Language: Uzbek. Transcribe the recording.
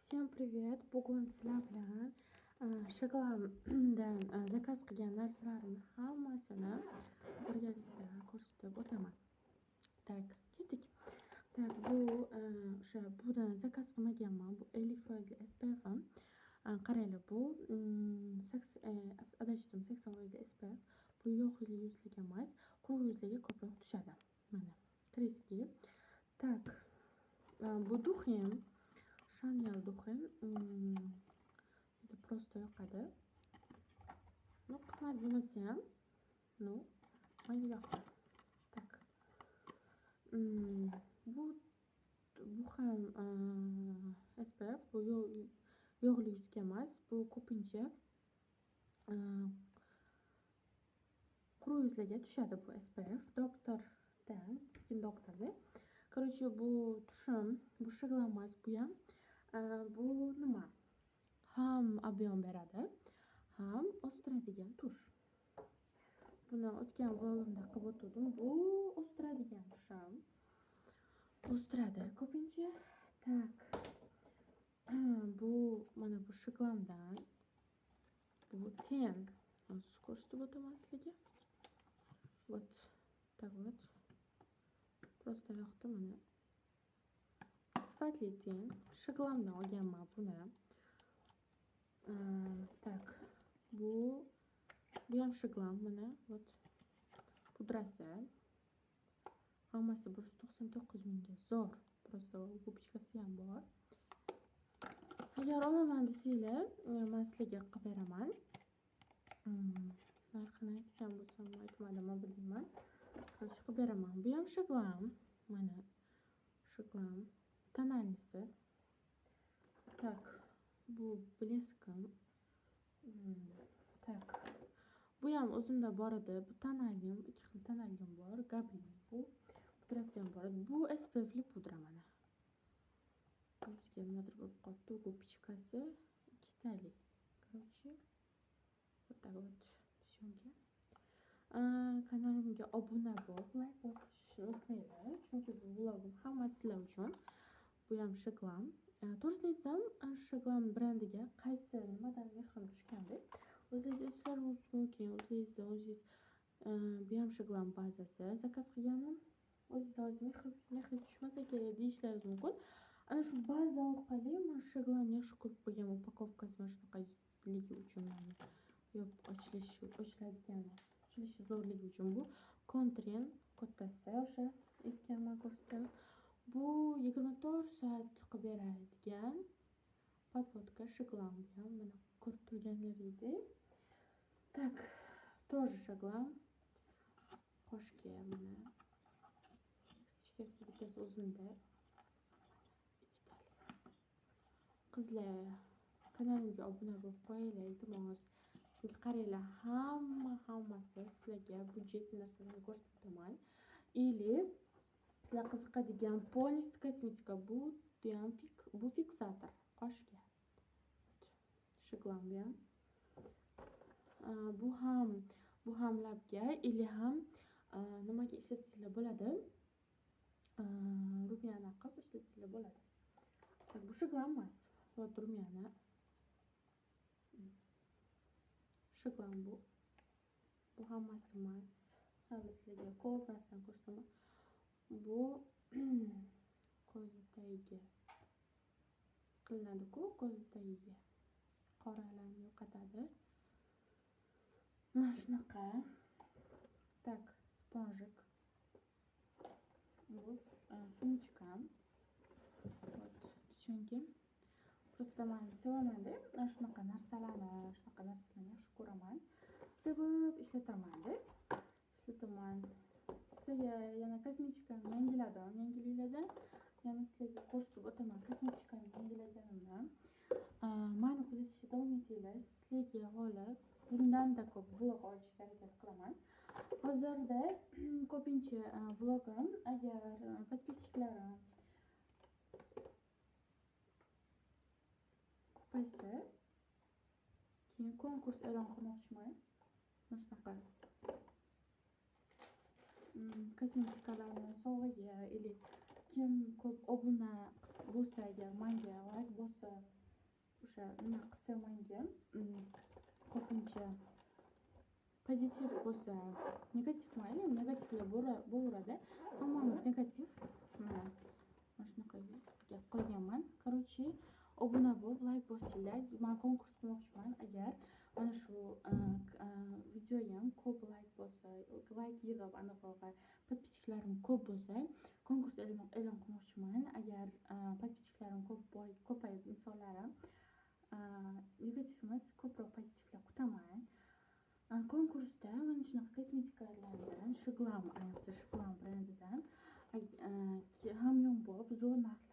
Всем привет! Bugun sizlar bilan Shaglamdan zakaz qilgan narsalarimni hammasini birgalikda ko'rsatib o'taman. Tak, ketdik. Tak, bu o'sha bundan zakaz qilmaganman. Bu 50% SPF'im. Qaranglar, bu adashdim, 80% SPF. Bu yog'li yuzlarga emas, quruq yuzlarga ko'proq tushadi. Mana, kreski. Tak, bu duxim. Chanel duxim. Просто yoqadi. Ну, qimmat bo'lmasa ham, ну, menga yoqdi. Tak. Bu ham SPF, bu yog'li yuzga emas, bu ko'pincha quruq yuzlarga tushadi bu SPF. Doktordan, Skin Doctorda. Короче, bu tushim, bu Shaglam emas, bu ham bu nima? Ham ob'yom beradi, ham o'stiradigan tush. Buni o'tgan vlogimda qilib o'tdim. Bu o'stiradigan tushim. O'stiradi ko'pincha. Tak. Bu mana bu Shaglamdan. Bu ten. Ko'rsatib o'taman sizlarga. Вот. Так вот. Просто yoqdi mana. Sifatli ten. Shaglamdan olganman buni. Так. Bu ham Shaglam mana. Вот. Pudrasi. Hammasi 199 mingga zo'r. Просто gubchkasi ham bor. Agar olaman desanglar, men sizlarga qilib beraman. Narxini aytgan bo'lsam, aytmadimmi bilmayman. Qilib beraman. Bu ham Shaglam. Mana Shaglam tonalnisi. Tak. Bu bleskim. Tak. Bu ham o'zimda bor edi. Bu tonalim, ikki xil tonalim bor. Gablin bu. Pudrasi ham bor edi. Bu SPF'li pudra mana. O'ziga nimadir bo'lib qoldi. Gubchkasi ikkitali. Короче, вот так вот. Tushunki. Kanalimga obuna bo'l, like bosishni unutmanglar, chunki bu vlogim hamma sizlar uchun. Bu ham Shaglam. To'g'risini aytsam, Shaglam brendiga qaysi nimadan mehrim tushganda, o'zingiz aytishlaringiz mumkin. O'zingiz bu ham Shaglam bazasi zakaz qilganim, o'zingiz mehri tushmasa kerak deyishlaringiz mumkin. Ana shu baza orqali men Shaglamni yaxshi ko'rib qolgan, upakovkasi mana shunaqaligi uchun, ochilishi zo'rligi uchun. Bu Contren kattasi, o'sha aytganman, ko'rsatganim. Bu 24 soat qilib beradigan podvodka Shaglam ham mana ko'rib turganlaringdek. Tak, тоже Shaglam. Qoshga mana kichkasi bittasi o'zimda. Ikkitali. Qizlar, kanalimga obuna bo'lib qo'yinglar, iltimos. Chunki qaranglar, hammasi sizlarga budjet narsalarni ko'rsatib o'taman. Или sizlar qiziqadigan Polis kosmetika, bu ham bu fiksator qoshga. Shaglam ham. Bu ham labga, или ham nimaga ishlatsanglar bo'ladi? Rumyana qilib ishlatsanglar bo'ladi. Bu Shaglam emas. Вот rumyana. Shaglam bu. Bu hammasi emas. Hali sizlarga ko'p narsani ko'rsataman. Bu ko'z tagiga qilinadi-ku, ko'z tagiga qoralarni yo'qotadi. Mana shunaqa. Tak, sponjik. Bu sumchkam. Вот, tushunki. Просто men sevaman-da, shunaqa narsalarni yaxshi ko'raman. Sevib ishlataman-da. Sizlarga yana kosmetikani yangiliklardan yana sizlarga ko'rsatib o'taman. Kosmetikani yangilaganimni. Meni kuzatishda davom etinglar. Sizlarga hali bundan-da ko'p vlog olishga harakat qilaman. Hozirda ko'pincha vlogim, agar podpischiklarim ko'paysa, keyin konkurs e'lon qilmoqchiman. Mana shunaqa kosmetikalarni sovg'aga, или kim ko'p obuna bo'lsa agar menga like bo'lsa o'sha nima qilsa menga ko'pincha pozitiv bo'lsa negativ mayli negativlar bo'laveradi hammamiz negativ mana shunaqa gap qilganman короче obuna bo'lib like bosinglar men konkurs qilmoqchiman agar mana shu videoyam ko'p like bo'lsa like yig'ib aniqrog'i подписчиklarim ko'p bo'lsa konkurs e'lon qilmoqchiman agar подписчиklarim ko'payib insonlarim negativ emas ko'proq pozitivlar kutaman konkursda mana shunaqa kosmetikalardan shiglam ayniqsa shiglam brendidan hamyonbop zo'r narxlarda